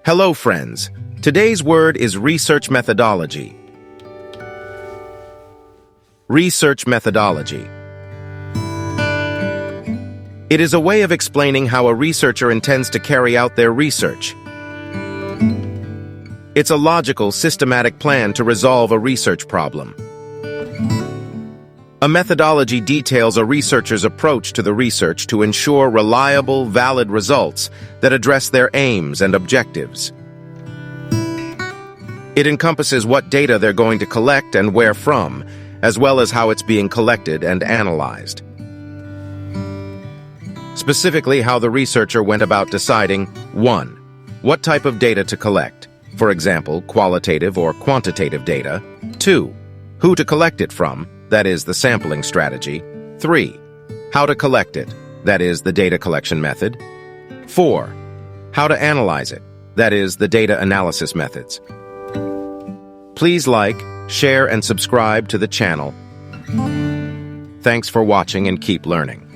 Hello, friends. Today's word is research methodology. Research methodology. It is a way of explaining how a researcher intends to carry out their research. It's a logical, systematic plan to resolve a research problem. A methodology details a researcher's approach to the research to ensure reliable, valid results that address their aims and objectives. It encompasses what data they're going to collect and where from, as well as how it's being collected and analyzed. Specifically, how the researcher went about deciding 1. What type of data to collect, for example, qualitative or quantitative data. 2. Who to collect it from, that is, the sampling strategy. 3. How to collect it, that is, the data collection method. 4. How to analyze it, that is, the data analysis methods. Please like, share, and subscribe to the channel. Thanks for watching and keep learning.